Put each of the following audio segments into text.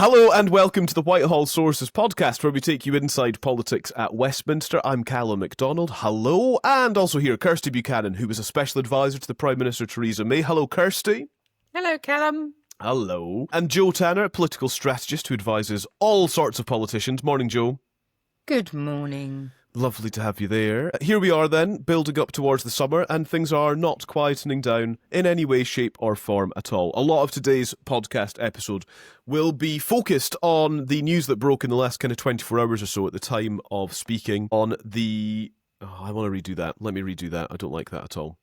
Hello and welcome to the Whitehall Sources podcast, where we take you inside politics at Westminster. I'm Calum Macdonald. Hello. And also here, Kirsty Buchanan, who was a special advisor to the Prime Minister Theresa May. Hello, Kirsty. Hello, Calum. Hello. And Joe Tanner, a political strategist who advises all sorts of politicians. Morning, Joe. Good morning. Lovely to have you there. Here we are then, building up towards the summer, and things are not quietening down in any way, shape or form at all. A lot of today's podcast episode will be focused on the news that broke in the last kind of 24 hours or so at the time of speaking on the... Oh, I want to redo that. Let me redo that. I don't like that at all.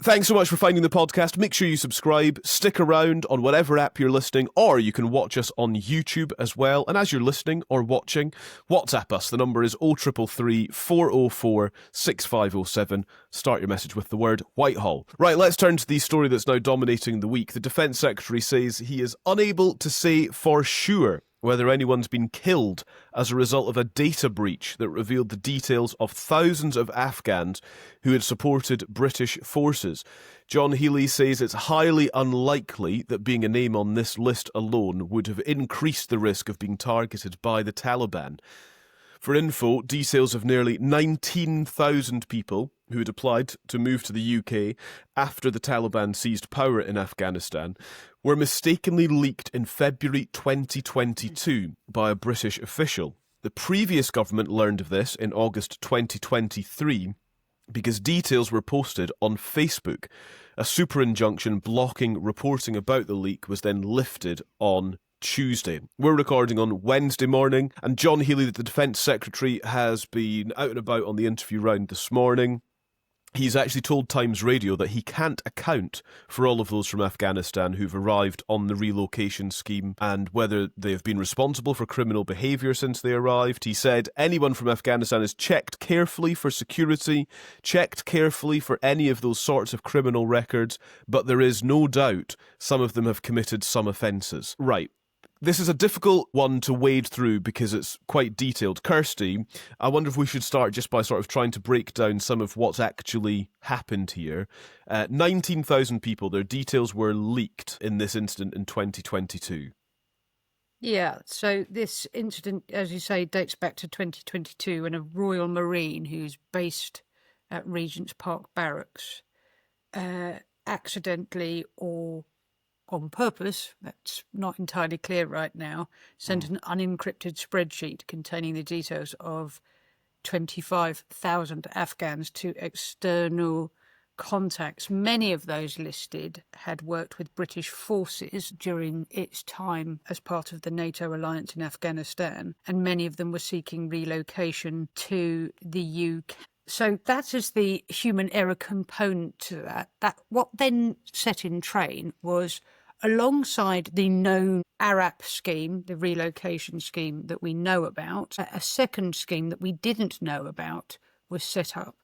Thanks so much for finding the podcast. Make sure you subscribe, stick around on whatever app you're listening, or you can watch us on YouTube as well. And as you're listening or watching, WhatsApp us. The number is 0333 404 6507. Start your message with the word Whitehall. Right, let's turn to the story that's now dominating the week. The Defence Secretary says he is unable to say for sure whether anyone's been killed as a result of a data breach that revealed the details of thousands of Afghans who had supported British forces. John Healey says it's highly unlikely that being a name on this list alone would have increased the risk of being targeted by the Taliban. For info, details of nearly 19,000 people who had applied to move to the UK after the Taliban seized power in Afghanistan were mistakenly leaked in February 2022 by a British official. The previous government learned of this in August 2023 because details were posted on Facebook. A super injunction blocking reporting about the leak was then lifted on Tuesday. We're recording on Wednesday morning, and John Healey, the Defence Secretary, has been out and about on the interview round this morning. He's actually told Times Radio that he can't account for all of those from Afghanistan who've arrived on the relocation scheme and whether they've been responsible for criminal behaviour since they arrived. He said anyone from Afghanistan is checked carefully for security, checked carefully for any of those sorts of criminal records, but there is no doubt some of them have committed some offences. Right. This is a difficult one to wade through because it's quite detailed. Kirsty, I wonder if we should start just by sort of trying to break down some of what's actually happened here. 19,000 people, their details were leaked in this incident in 2022. Yeah, so this incident, as you say, dates back to 2022 when a Royal Marine who's based at Regent's Park Barracks accidentally or on purpose, that's not entirely clear right now, sent an unencrypted spreadsheet containing the details of 25,000 Afghans to external contacts. Many of those listed had worked with British forces during its time as part of the NATO alliance in Afghanistan, and many of them were seeking relocation to the UK. So that is the human error component to that. That what then set in train was, alongside the known ARAP scheme, the relocation scheme that we know about, a second scheme that we didn't know about was set up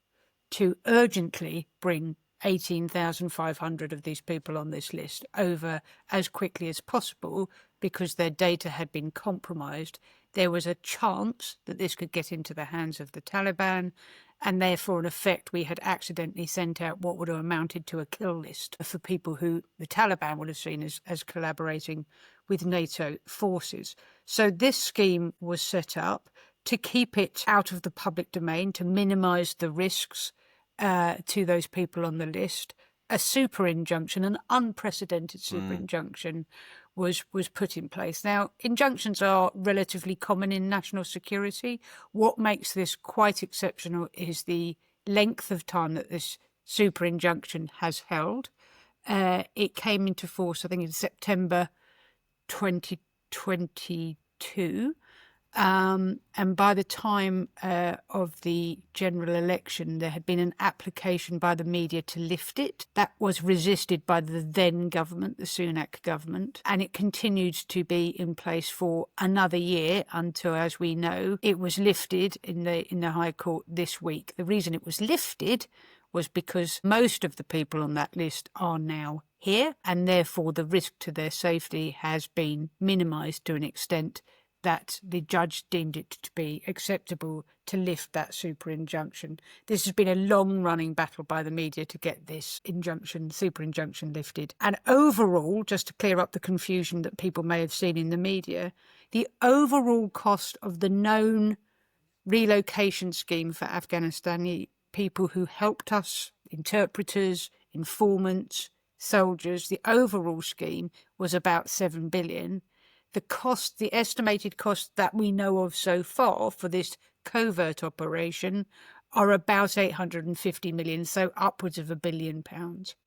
to urgently bring 18,500 of these people on this list over as quickly as possible because their data had been compromised. There was a chance that this could get into the hands of the Taliban, and therefore, in effect, we had accidentally sent out what would have amounted to a kill list for people who the Taliban would have seen as collaborating with NATO forces. So this scheme was set up to keep it out of the public domain, to minimise the risks to those people on the list. A super injunction, an unprecedented super injunction, was put in place. Now, injunctions are relatively common in national security. What makes this quite exceptional is the length of time that this super injunction has held. It came into force, I think, in September 2022. And by the time of the general election, there had been an application by the media to lift it. That was resisted by the then government, the Sunak government, and it continued to be in place for another year until, as we know, it was lifted in the High Court this week. The reason it was lifted was because most of the people on that list are now here, and therefore the risk to their safety has been minimised to an extent that the judge deemed it to be acceptable to lift that super injunction. This has been a long-running battle by the media to get this super injunction lifted. And overall, just to clear up the confusion that people may have seen in the media, the overall cost of the known relocation scheme for Afghanistani people who helped us, interpreters, informants, soldiers, the overall scheme was about 7 billion. The estimated cost that we know of so far for this covert operation are about 850 million, so upwards of £1 billion.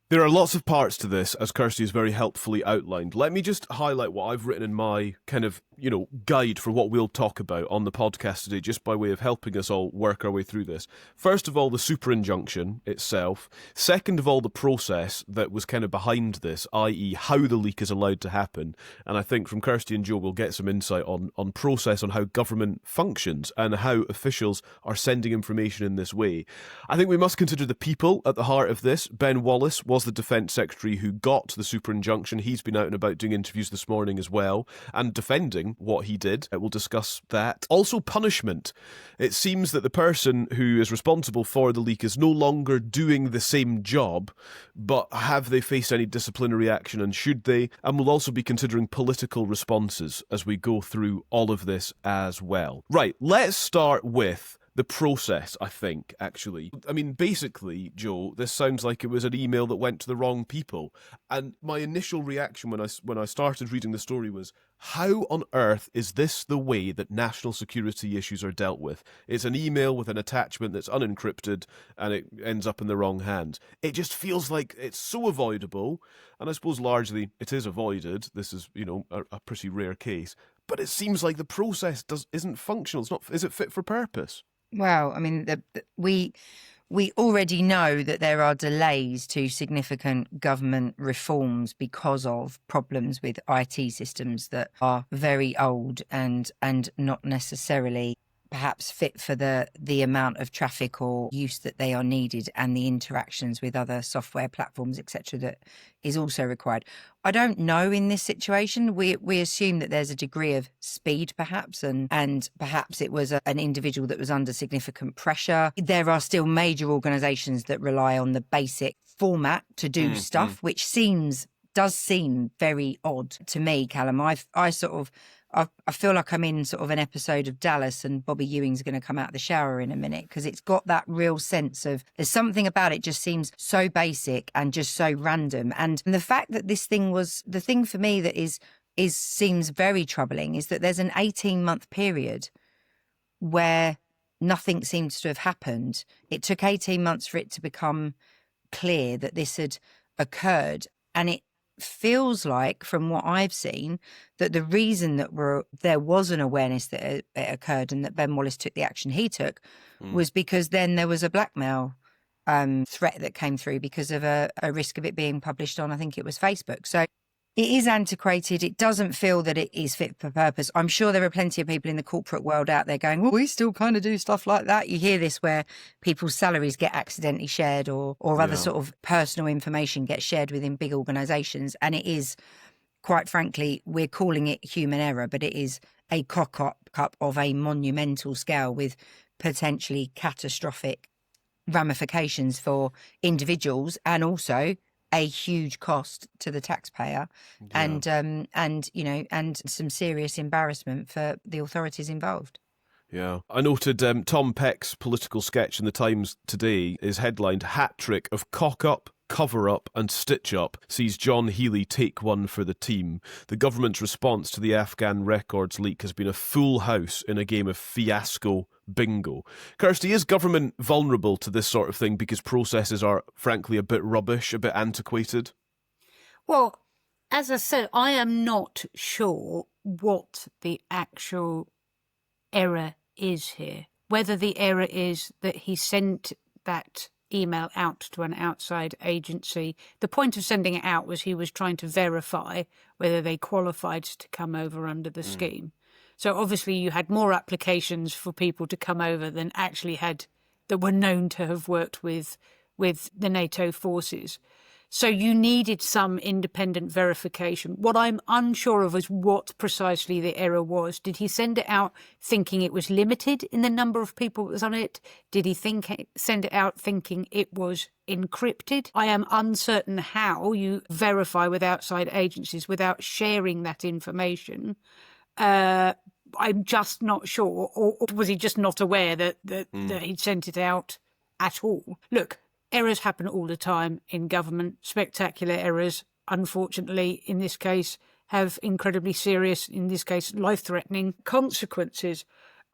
There are lots of parts to this, as Kirsty has very helpfully outlined. Let me just highlight what I've written in my kind of, guide for what we'll talk about on the podcast today, just by way of helping us all work our way through this. First of all, the super injunction itself. Second of all, the process that was kind of behind this, i.e. how the leak is allowed to happen. And I think from Kirsty and Joe, we'll get some insight on process, on how government functions and how officials are sending information in this way. I think we must consider the people at the heart of this. Ben Wallace was the Defence Secretary who got the super injunction. He's been out and about doing interviews this morning as well and defending what he did. We'll discuss that. Also, punishment. It seems that the person who is responsible for the leak is no longer doing the same job, but have they faced any disciplinary action, and should they? And we'll also be considering political responses as we go through all of this as well. Right, let's start with the process, I think, actually. I mean, basically, Joe, this sounds like it was an email that went to the wrong people. And my initial reaction when I started reading the story was, how on earth is this the way that national security issues are dealt with? It's an email with an attachment that's unencrypted and it ends up in the wrong hands. It just feels like it's so avoidable. And I suppose largely it is avoided. This is, a pretty rare case. But it seems like the process isn't functional. Is it fit for purpose? Well, I mean, we already know that there are delays to significant government reforms because of problems with IT systems that are very old and not necessarily perhaps fit for the amount of traffic or use that they are needed, and the interactions with other software platforms, etc., that is also required. I don't know in this situation. We assume that there's a degree of speed perhaps, and perhaps it was an individual that was under significant pressure. There are still major organisations that rely on the basic format to do stuff, which does seem very odd to me, Callum. I feel like I'm in sort of an episode of Dallas and Bobby Ewing's going to come out of the shower in a minute, because it's got that real sense of there's something about it just seems so basic and just so random. And the fact that this thing was the thing for me that seems very troubling is that there's an 18-month period where nothing seems to have happened. It took 18 months for it to become clear that this had occurred, and it feels like, from what I've seen, that the reason that there was an awareness that it occurred and that Ben Wallace took the action he took was because then there was a blackmail threat that came through because of a risk of it being published on, I think it was Facebook. So it is antiquated. It doesn't feel that it is fit for purpose. I'm sure there are plenty of people in the corporate world out there going, well, we still kind of do stuff like that. You hear this where people's salaries get accidentally shared or other sort of personal information gets shared within big organisations. And it is, quite frankly, we're calling it human error, but it is a cock-up of a monumental scale with potentially catastrophic ramifications for individuals and also a huge cost to the taxpayer, and some serious embarrassment for the authorities involved. Yeah. I noted Tom Peck's political sketch in the Times today is headlined "Hat Trick of Cock Up, Cover Up and Stitch Up sees John Healey take one for the team. The government's response to the Afghan records leak has been a full house in a game of fiasco bingo." Kirsty, is government vulnerable to this sort of thing because processes are, frankly, a bit rubbish, a bit antiquated? Well, as I said, I am not sure what the actual error is here. Whether the error is that he sent that email out to an outside agency. The point of sending it out was he was trying to verify whether they qualified to come over under the scheme. So obviously you had more applications for people to come over than actually that were known to have worked with the NATO forces. So you needed some independent verification. What I'm unsure of is what precisely the error was. Did he send it out thinking it was limited in the number of people that was on it? Did he send it out thinking it was encrypted? I am uncertain how you verify with outside agencies without sharing that information. I'm just not sure. Or was he just not aware that he'd sent it out at all? Look, errors happen all the time in government. Spectacular errors, unfortunately, in this case, have incredibly serious, in this case, life-threatening consequences.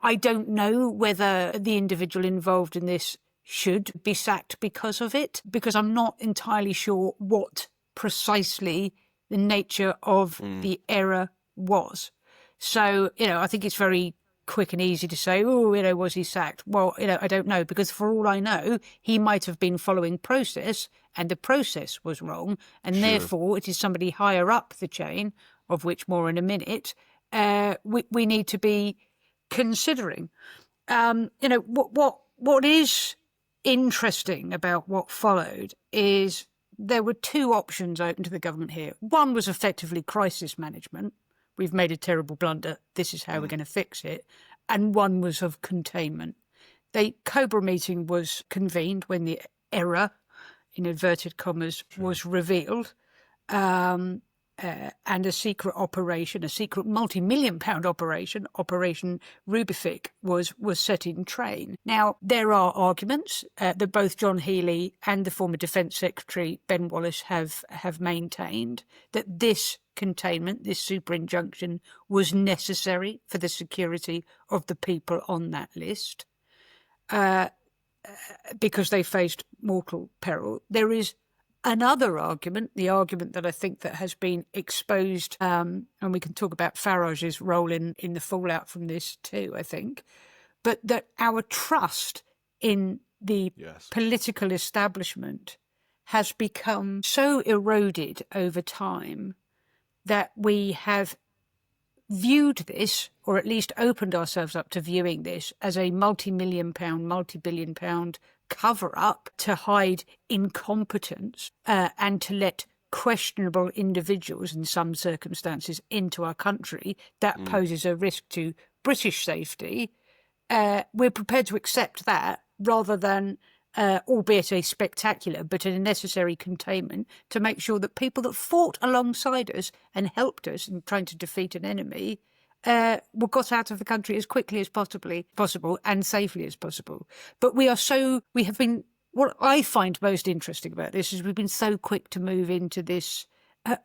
I don't know whether the individual involved in this should be sacked because of it, because I'm not entirely sure what precisely the nature of the error was. So, I think it's very quick and easy to say, was he sacked? Well, I don't know, because for all I know, he might have been following process and the process was wrong. And therefore it is somebody higher up the chain, of which more in a minute, we need to be considering. What is interesting about what followed is there were two options open to the government here. One was effectively crisis management. We've made a terrible blunder. This is how we're going to fix it. And one was of containment. The COBRA meeting was convened when the error, in inverted commas, was revealed. And a secret operation, a secret multi-million pound operation, Operation Rubific, was set in train. Now, there are arguments that both John Healey and the former Defence Secretary, Ben Wallace, have maintained that this containment, this super injunction, was necessary for the security of the people on that list because they faced mortal peril. There is another argument, the argument that I think that has been exposed, and we can talk about Farage's role in the fallout from this too, I think, but that our trust in the political establishment has become so eroded over time that we have viewed this, or at least opened ourselves up to viewing this, as a multi-million pound, multi-billion pound cover-up to hide incompetence and to let questionable individuals in some circumstances into our country that poses a risk to British safety. We're prepared to accept that rather than, albeit a spectacular, but a necessary containment to make sure that people that fought alongside us and helped us in trying to defeat an enemy were got out of the country as quickly as possible and safely as possible. But we have been, what I find most interesting about this is we've been so quick to move into this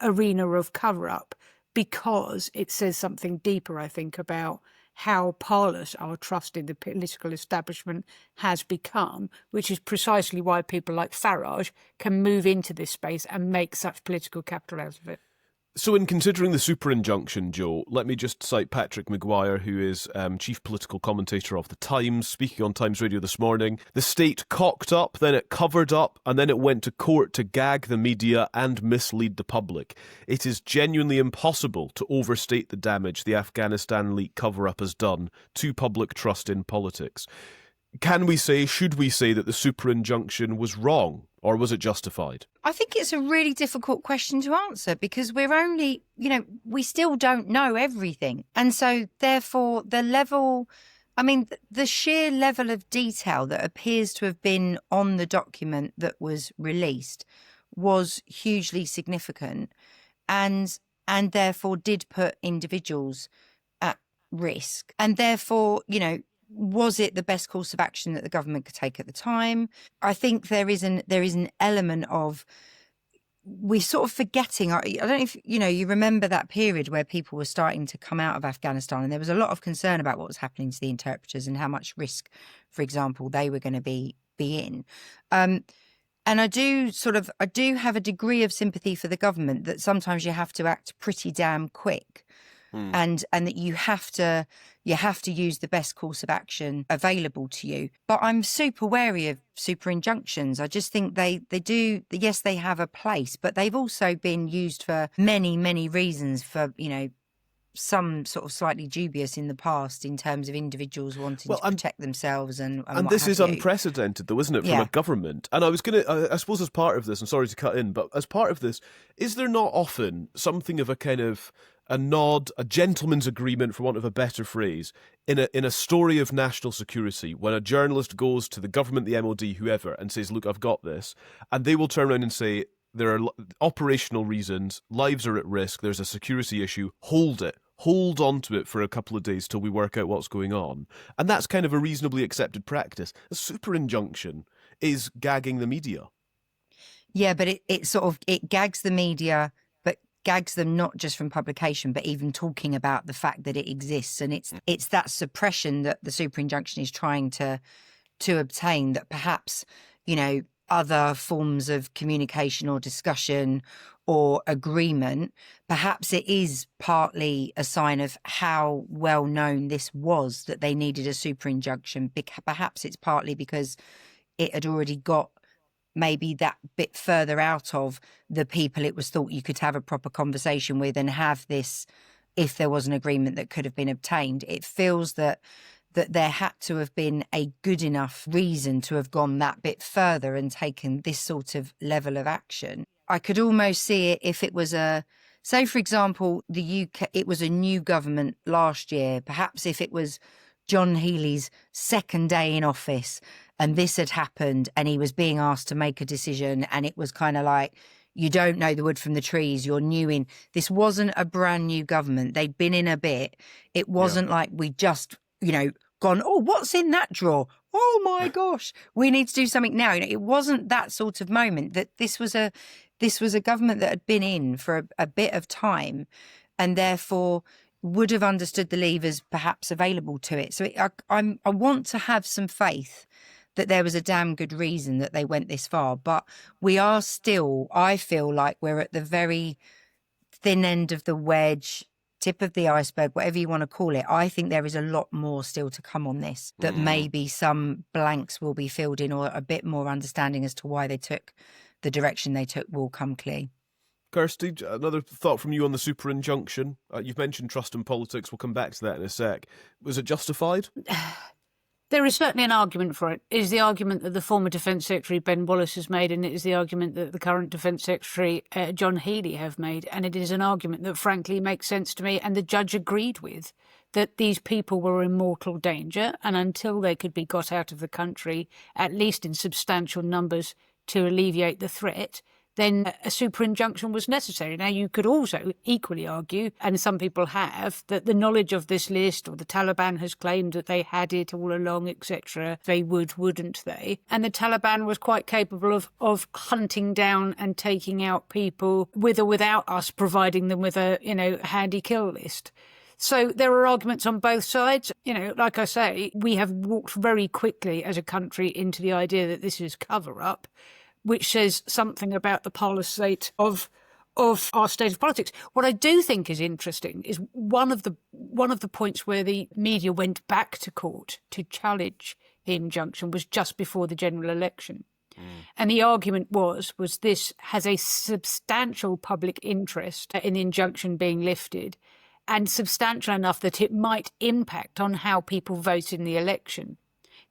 arena of cover-up because it says something deeper, I think, about how parlous our trust in the political establishment has become, which is precisely why people like Farage can move into this space and make such political capital out of it. So in considering the super injunction, Joe, let me just cite Patrick Maguire, who is chief political commentator of The Times, speaking on Times Radio this morning. The state cocked up, then it covered up, and then it went to court to gag the media and mislead the public. It is genuinely impossible to overstate the damage the Afghanistan leak cover-up has done to public trust in politics. Should we say that the super injunction was wrong? Or was it justified? I think it's a really difficult question to answer because we're only, we still don't know everything. And so therefore the sheer level of detail that appears to have been on the document that was released was hugely significant and therefore did put individuals at risk. And therefore, was it the best course of action that the government could take at the time? I think there is an element of we're sort of forgetting. I don't know if you remember that period where people were starting to come out of Afghanistan, and there was a lot of concern about what was happening to the interpreters and how much risk, for example, they were going to be in. And I do have a degree of sympathy for the government that sometimes you have to act pretty damn quick. And that you have to use the best course of action available to you. But I'm super wary of super injunctions. I just think they do, yes, they have a place, but they've also been used for many, many reasons for, some sort of slightly dubious in the past in terms of individuals wanting to protect themselves and what this is unprecedented, though, isn't it, from a government? And I was going to, I suppose as part of this, I'm sorry to cut in, but as part of this, is there not often something of a kind of a nod, a gentleman's agreement, for want of a better phrase, in a story of national security, when a journalist goes to the government, the MOD, whoever, and says, look, I've got this, and they will turn around and say, there are operational reasons, lives are at risk, there's a security issue, hold on to it for a couple of days till we work out what's going on. And that's kind of a reasonably accepted practice. A super injunction is gagging the media. Yeah, but it gags the media, but gags them not just from publication, but even talking about the fact that it exists. And it's that suppression that the super injunction is trying to obtain, that perhaps, other forms of communication or discussion or agreement, perhaps it is partly a sign of how well known this was, that they needed a super injunction. Perhaps it's partly because it had already got maybe that bit further out of the people it was thought you could have a proper conversation with and have this, if there was an agreement that could have been obtained. It feels that there had to have been a good enough reason to have gone that bit further and taken this sort of level of action. I could almost see it if it was say, for example, the UK, it was a new government last year. Perhaps if it was John Healey's second day in office and this had happened and he was being asked to make a decision, and it was kind of like, you don't know the wood from the trees, you're new in. This wasn't a brand new government. They'd been in a bit. It wasn't like we just, gone, oh, what's in that drawer? Oh my gosh, we need to do something now. It wasn't that sort of moment. That this was a government that had been in for a bit of time, and therefore would have understood the levers perhaps available to it. So I want to have some faith that there was a damn good reason that they went this far. But we are still, I feel like we're at the very thin end of the wedge, tip of the iceberg, whatever you want to call it. I think there is a lot more still to come on this, that maybe some blanks will be filled in, or a bit more understanding as to why they took the direction they took will come clear. Kirsty, another thought from you on the super injunction. You've mentioned trust in politics. We'll come back to that in a sec. Was it justified? There is certainly an argument for it. It is the argument that the former Defence Secretary Ben Wallace has made, and it is the argument that the current Defence Secretary John Healey have made, and it is an argument that frankly makes sense to me, and the judge agreed with, that these people were in mortal danger, and until they could be got out of the country, at least in substantial numbers to alleviate the threat, then a super injunction was necessary. Now, you could also equally argue, and some people have, that the knowledge of this list, or the Taliban has claimed that they had it all along, etc., they wouldn't they? And the Taliban was quite capable of hunting down and taking out people with or without us providing them with a, handy kill list. So there are arguments on both sides. Like I say, we have walked very quickly as a country into the idea that this is cover-up, which says something about the parlous state of our state of politics. What I do think is interesting is one of the points where the media went back to court to challenge the injunction was just before the general election. And the argument was this has a substantial public interest in the injunction being lifted, and substantial enough that it might impact on how people vote in the election.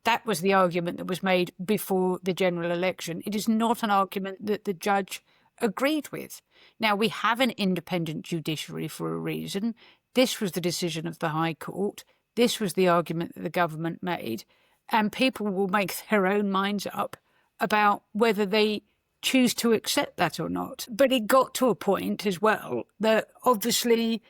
That was the argument that was made before the general election. It is not an argument that the judge agreed with. Now, we have an independent judiciary for a reason. This was the decision of the High Court. This was the argument that the government made. And people will make their own minds up about whether they choose to accept that or not. But it got to a point as well that obviously,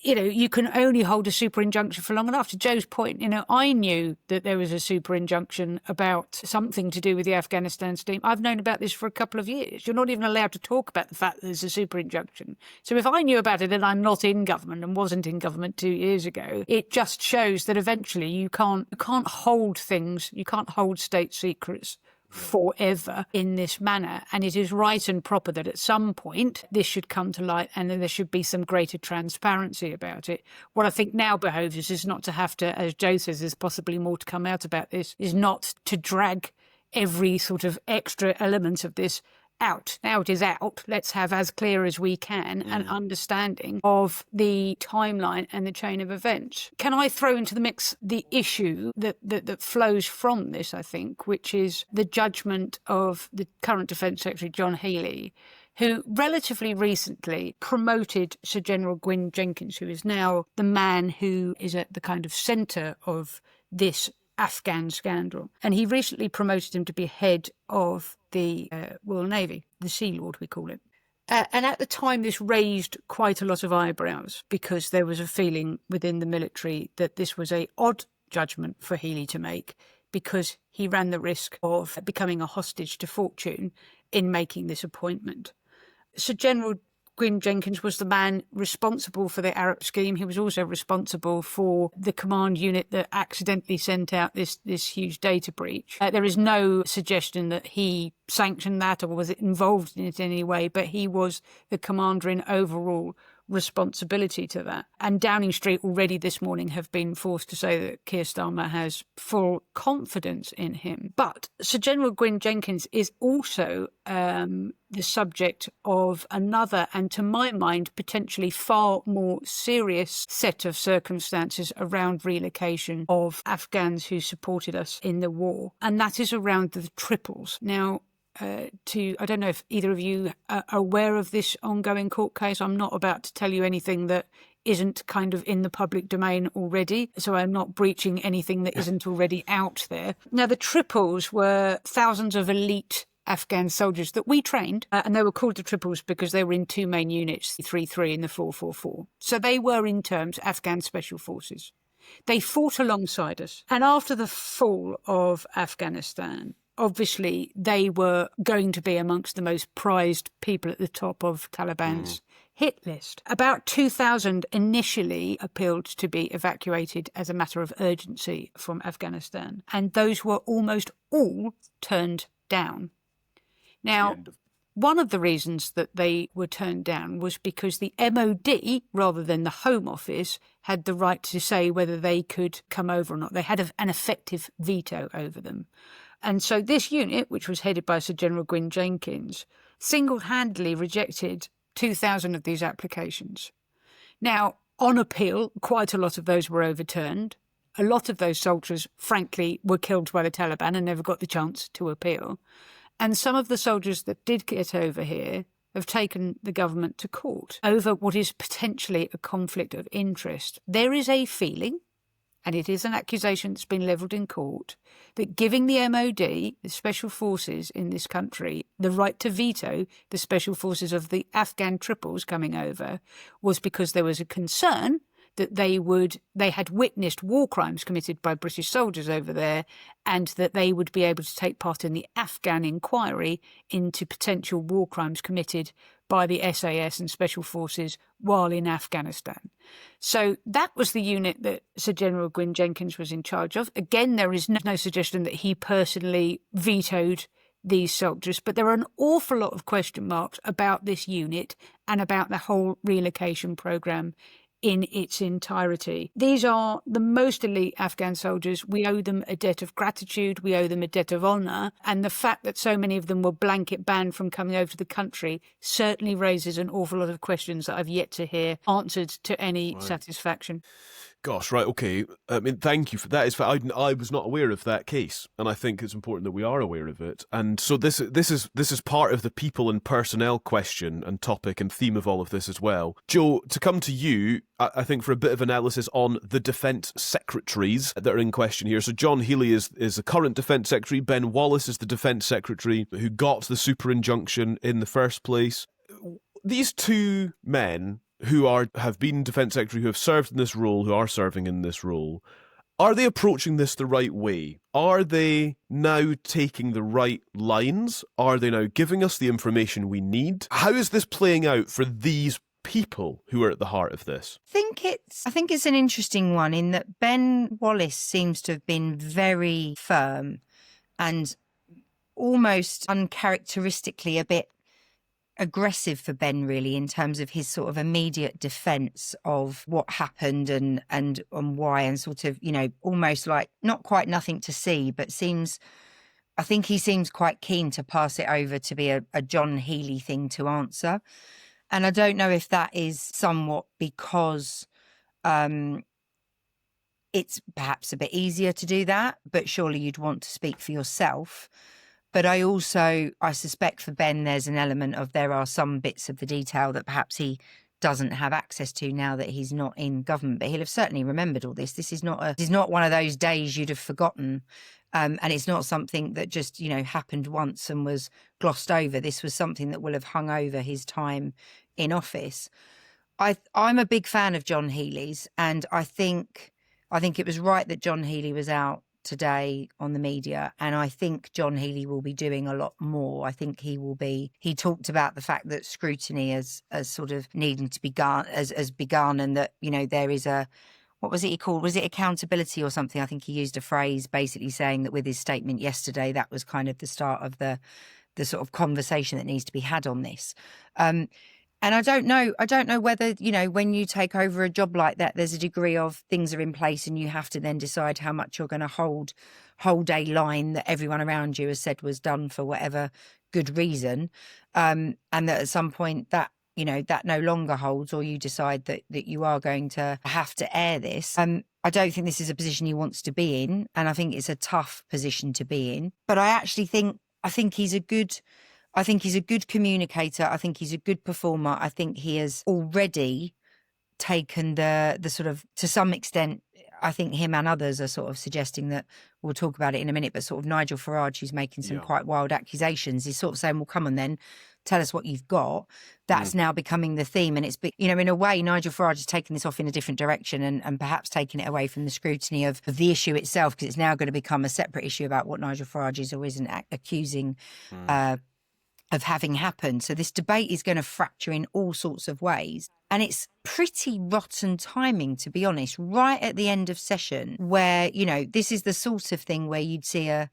you can only hold a super injunction for long enough. To Joe's point, I knew that there was a super injunction about something to do with the Afghanistan scheme. I've known about this for a couple of years. You're not even allowed to talk about the fact that there's a super injunction. So if I knew about it and I'm not in government and wasn't in government 2 years ago, it just shows that eventually you can't hold things, you can't hold state secrets forever in this manner. And it is right and proper that at some point this should come to light and then there should be some greater transparency about it. What I think now behoves us is not to have to, as Joe says, there's possibly more to come out about this, is not to drag every sort of extra element of this out. Now it is out. Let's have as clear as we can an understanding of the timeline and the chain of events. Can I throw into the mix the issue that flows from this, I think, which is the judgment of the current Defence Secretary, John Healey, who relatively recently promoted Sir General Gwyn Jenkins, who is now the man who is at the kind of centre of this Afghan scandal. And he recently promoted him to be head of the Royal Navy, the Sea Lord, we call it. And at the time, this raised quite a lot of eyebrows because there was a feeling within the military that this was an odd judgment for Healey to make because he ran the risk of becoming a hostage to fortune in making this appointment. Sir General Gwyn Jenkins was the man responsible for the Arab scheme. He was also responsible for the command unit that accidentally sent out this huge data breach. There is no suggestion that he sanctioned that or was involved in it in any way, but he was the commander in overall responsibility to that. And Downing Street already this morning have been forced to say that Keir Starmer has full confidence in him. But Sir General Gwyn Jenkins is also the subject of another, and to my mind, potentially far more serious set of circumstances around relocation of Afghans who supported us in the war. And that is around the triples. Now, I don't know if either of you are aware of this ongoing court case. I'm not about to tell you anything that isn't kind of in the public domain already, so I'm not breaching anything that isn't already out there. Now, the triples were thousands of elite Afghan soldiers that we trained, and they were called the triples because they were in two main units, the 3-3 and the 4-4-4. So they were, in terms, Afghan special forces. They fought alongside us. And after the fall of Afghanistan, obviously, they were going to be amongst the most prized people at the top of Taliban's hit list. About 2,000 initially appealed to be evacuated as a matter of urgency from Afghanistan, and those were almost all turned down. Now, one of the reasons that they were turned down was because the MOD, rather than the Home Office, had the right to say whether they could come over or not. They had an effective veto over them. And so this unit, which was headed by Sir General Gwyn Jenkins, single-handedly rejected 2,000 of these applications. Now, on appeal, quite a lot of those were overturned. A lot of those soldiers, frankly, were killed by the Taliban and never got the chance to appeal. And some of the soldiers that did get over here have taken the government to court over what is potentially a conflict of interest. There is a feeling, and it is an accusation that's been levelled in court, that giving the MOD, the special forces in this country, the right to veto the special forces of the Afghan triples coming over was because there was a concern that they had witnessed war crimes committed by British soldiers over there, and that they would be able to take part in the Afghan inquiry into potential war crimes committed by the SAS and special forces while in Afghanistan. So that was the unit that Sir General Gwyn Jenkins was in charge of. Again, there is no suggestion that he personally vetoed these soldiers, but there are an awful lot of question marks about this unit and about the whole relocation programme in its entirety. These are the most elite Afghan soldiers. We owe them a debt of gratitude. We owe them a debt of honour. And the fact that so many of them were blanket banned from coming over to the country certainly raises an awful lot of questions that I've yet to hear answered to any satisfaction. Gosh, right, okay. I mean, thank you for that. I was not aware of that case, and I think it's important that we are aware of it. And so this is part of the people and personnel question and topic and theme of all of this as well. Joe, to come to you, I think for a bit of analysis on the defence secretaries that are in question here. So John Healey is the current defence secretary. Ben Wallace is the defence secretary who got the super injunction in the first place. These two men who have been defence secretary, who have served in this role, who are serving in this role, are they approaching this the right way? Are they now taking the right lines? Are they now giving us the information we need? How is this playing out for these people who are at the heart of this? I think it's an interesting one in that Ben Wallace seems to have been very firm and almost uncharacteristically a bit aggressive for Ben, really, in terms of his sort of immediate defence of what happened and why, and sort of, almost like not quite nothing to see, but seems I think he seems quite keen to pass it over to be a John Healey thing to answer. And I don't know if that is somewhat because it's perhaps a bit easier to do that, but surely you'd want to speak for yourself. But I suspect for Ben, there's an element of there are some bits of the detail that perhaps he doesn't have access to now that he's not in government. But he'll have certainly remembered all this. This is not one of those days you'd have forgotten. And it's not something that just, happened once and was glossed over. This was something that will have hung over his time in office. I'm a big fan of John Healey's, and I think it was right that John Healey was out today on the media, and I think John Healey will be doing a lot more. I think he talked about the fact that scrutiny as sort of needing to has begun, and that, there is what was it he called? Was it accountability or something? I think he used a phrase basically saying that with his statement yesterday, that was kind of the start of the sort of conversation that needs to be had on this. And I don't know whether, when you take over a job like that, there's a degree of things are in place and you have to then decide how much you're going to hold a line that everyone around you has said was done for whatever good reason. And that at some point that no longer holds, or you decide that you are going to have to air this. I don't think this is a position he wants to be in. And I think it's a tough position to be in. But I think he's a good communicator. I think he's a good performer. I think he has already taken the sort of, to some extent, I think him and others are sort of suggesting that, we'll talk about it in a minute, but sort of Nigel Farage, who's making some quite wild accusations, is sort of saying, well, come on then, tell us what you've got. That's now becoming the theme. And it's, in a way, Nigel Farage has taken this off in a different direction and perhaps taken it away from the scrutiny of the issue itself, because it's now going to become a separate issue about what Nigel Farage is or isn't accusing of having happened. So this debate is going to fracture in all sorts of ways. And it's pretty rotten timing, to be honest, right at the end of session where, this is the sort of thing where you'd see a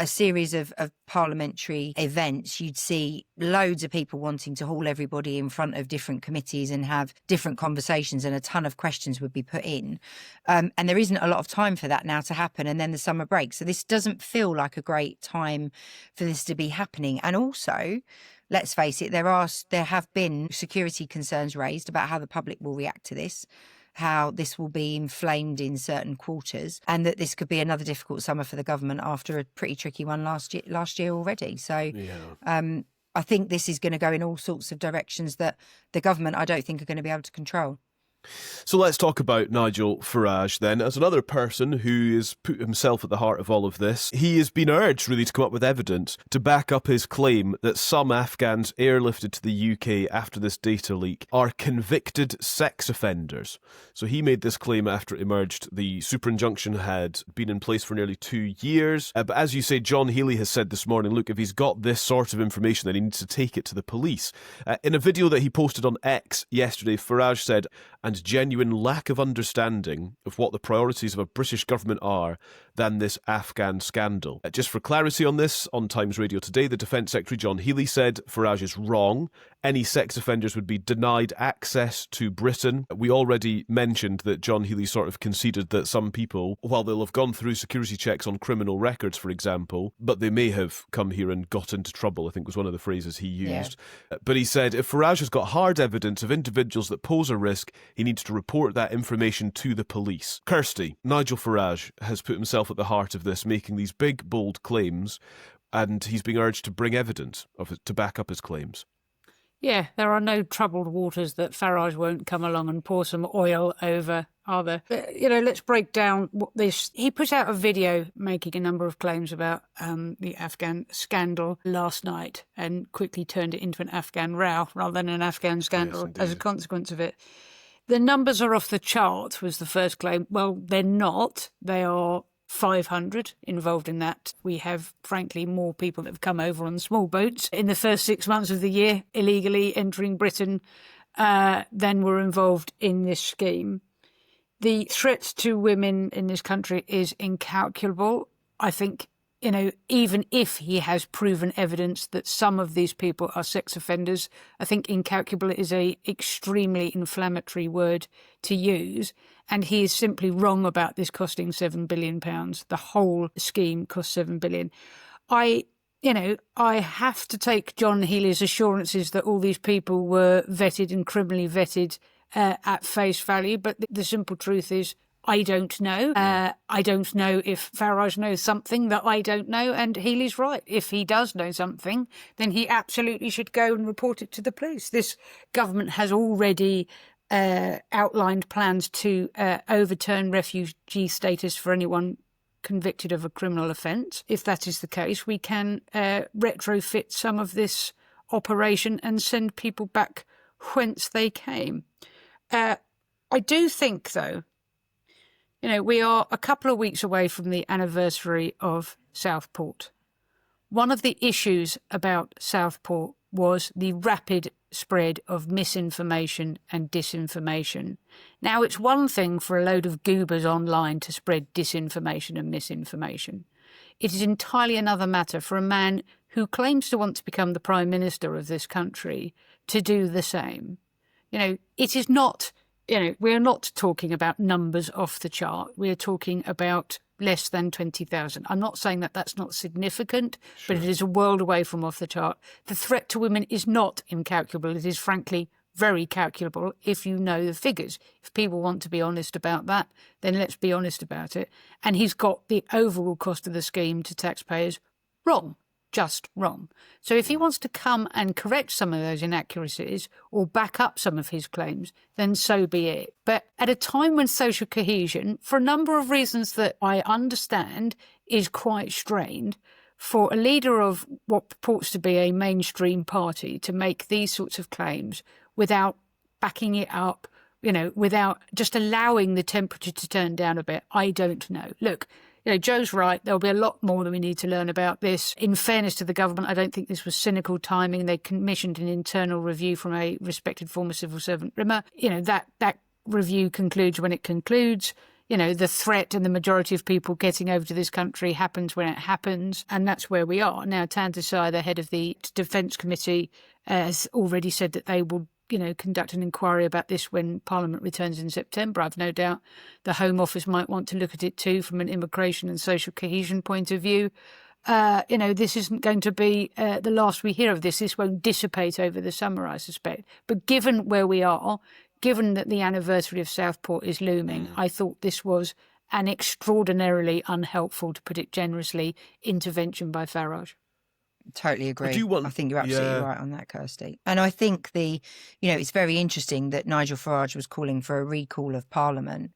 series of parliamentary events. You'd see loads of people wanting to haul everybody in front of different committees and have different conversations, and a ton of questions would be put in. And there isn't a lot of time for that now to happen. And then the summer break. So this doesn't feel like a great time for this to be happening. And also, let's face it, there have been security concerns raised about how the public will react to this, how this will be inflamed in certain quarters, and that this could be another difficult summer for the government after a pretty tricky one last year already. So I think this is going to go in all sorts of directions that the government, I don't think, are going to be able to control. So let's talk about Nigel Farage then. As another person who has put himself at the heart of all of this, he has been urged really to come up with evidence to back up his claim that some Afghans airlifted to the UK after this data leak are convicted sex offenders. So he made this claim after it emerged the super injunction had been in place for nearly 2 years. But as you say, John Healey has said this morning, look, if he's got this sort of information, then he needs to take it to the police. In a video that he posted on X yesterday, Farage said, and genuine lack of understanding of what the priorities of a British government are than this Afghan scandal. Just for clarity on this, on Times Radio today, the Defence Secretary John Healey said Farage is wrong. Any sex offenders would be denied access to Britain. We already mentioned that John Healey sort of conceded that some people, while they'll have gone through security checks on criminal records, for example, but they may have come here and got into trouble, I think was one of the phrases he used. Yeah. But he said if Farage has got hard evidence of individuals that pose a risk, he needs to report that information to the police. Kirsty, Nigel Farage has put himself at the heart of this, making these big, bold claims, and he's being urged to bring evidence to back up his claims. Yeah, there are no troubled waters that Farage won't come along and pour some oil over, are there? Let's break down what this... He put out a video making a number of claims about the Afghan scandal last night and quickly turned it into an Afghan row rather than an Afghan scandal as a consequence of it. The numbers are off the chart, was the first claim. Well, they're not. They are 500 involved in that. We have, frankly, more people that have come over on small boats in the first 6 months of the year, illegally entering Britain, than were involved in this scheme. The threat to women in this country is incalculable. I think even if he has proven evidence that some of these people are sex offenders, I think incalculable is a extremely inflammatory word to use. And he is simply wrong about this costing £7 billion. The whole scheme cost £7 billion. I have to take John Healey's assurances that all these people were vetted and criminally vetted at face value. But the simple truth is, I don't know. I don't know if Farage knows something that I don't know, and Healey's right. If he does know something, then he absolutely should go and report it to the police. This government has already outlined plans to overturn refugee status for anyone convicted of a criminal offence. If that is the case, we can retrofit some of this operation and send people back whence they came. I do think, though, we are a couple of weeks away from the anniversary of Southport. One of the issues about Southport was the rapid spread of misinformation and disinformation. Now, it's one thing for a load of goobers online to spread disinformation and misinformation. It is entirely another matter for a man who claims to want to become the Prime Minister of this country to do the same. It is not... we're not talking about numbers off the chart. We're talking about less than 20,000. I'm not saying that that's not significant, but it is a world away from off the chart. The threat to women is not incalculable. It is frankly very calculable if you know the figures. If people want to be honest about that, then let's be honest about it. And he's got the overall cost of the scheme to taxpayers wrong. Just wrong. So if he wants to come and correct some of those inaccuracies or back up some of his claims, then so be it. But at a time when social cohesion, for a number of reasons that I understand, is quite strained, for a leader of what purports to be a mainstream party to make these sorts of claims without backing it up, without just allowing the temperature to turn down a bit, I don't know. Look, Joe's right. There'll be a lot more that we need to learn about this. In fairness to the government, I don't think this was cynical timing. They commissioned an internal review from a respected former civil servant, Rimmer. That review concludes when it concludes. The threat and the majority of people getting over to this country happens when it happens. And that's where we are. Now, Tan Desai, the head of the Defence Committee, has already said that they will conduct an inquiry about this when Parliament returns in September. I've no doubt the Home Office might want to look at it too from an immigration and social cohesion point of view. This isn't going to be the last we hear of this. This won't dissipate over the summer, I suspect. But given where we are, given that the anniversary of Southport is looming, I thought this was an extraordinarily unhelpful, to put it generously, intervention by Farage. Totally agree. I think you're absolutely right on that, Kirsty. And I think it's very interesting that Nigel Farage was calling for a recall of Parliament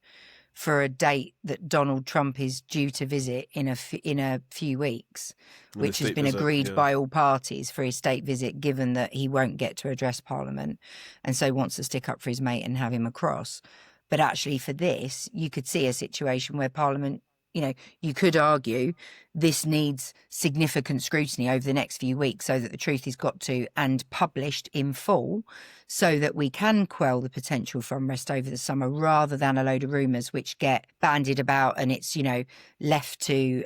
for a date that Donald Trump is due to visit in a few weeks, which has been agreed by all parties for his state visit, given that he won't get to address Parliament and so wants to stick up for his mate and have him across. But actually for this, you could see a situation where Parliament, you could argue this needs significant scrutiny over the next few weeks so that the truth is got to and published in full so that we can quell the potential for unrest over the summer rather than a load of rumours which get bandied about and it's, left to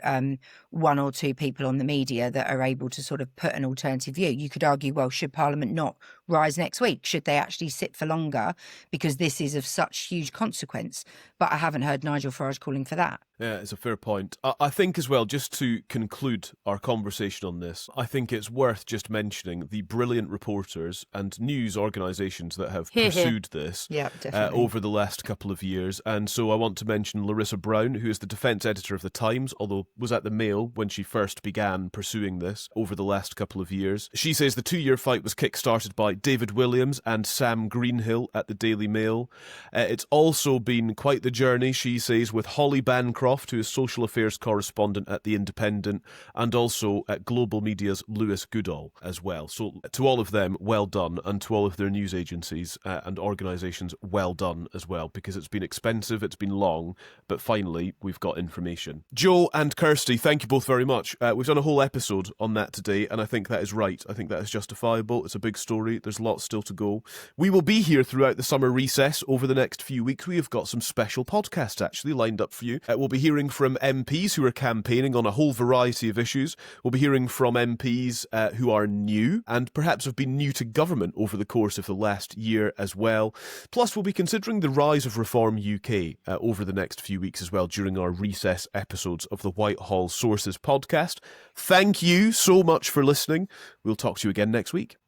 one or two people on the media that are able to sort of put an alternative view. You could argue, well, should Parliament not rise next week? Should they actually sit for longer because this is of such huge consequence? But I haven't heard Nigel Farage calling for that. Yeah, it's a fair point. I think as well, just to conclude our conversation on this, I think it's worth just mentioning the brilliant reporters and news organisations that have pursued this over the last couple of years. And so I want to mention Larissa Brown, who is the defence editor of The Times, although was at the Mail when she first began pursuing this over the last couple of years. She says the 2-year fight was kick-started by David Williams and Sam Greenhill at the Daily Mail. It's also been quite the journey, she says, with Holly Bancroft, who is social affairs correspondent at The Independent, and also at Global Media's Lewis Goodall as well. So to all of them, well done, and to all of their news news agencies and organisations, well done as well, because it's been expensive, it's been long, but finally we've got information. Joe and Kirsty, thank you both very much. We've done a whole episode on that today, and I think that is right. I think that is justifiable. It's a big story. There's lots still to go. We will be here throughout the summer recess over the next few weeks. We have got some special podcasts actually lined up for you. We'll be hearing from MPs who are campaigning on a whole variety of issues. We'll be hearing from MPs who are new and perhaps have been new to government over the course of the last year as well. Plus, we'll be considering the rise of Reform UK over the next few weeks as well during our recess episodes of the Whitehall Sources podcast. Thank you so much for listening. We'll talk to you again next week.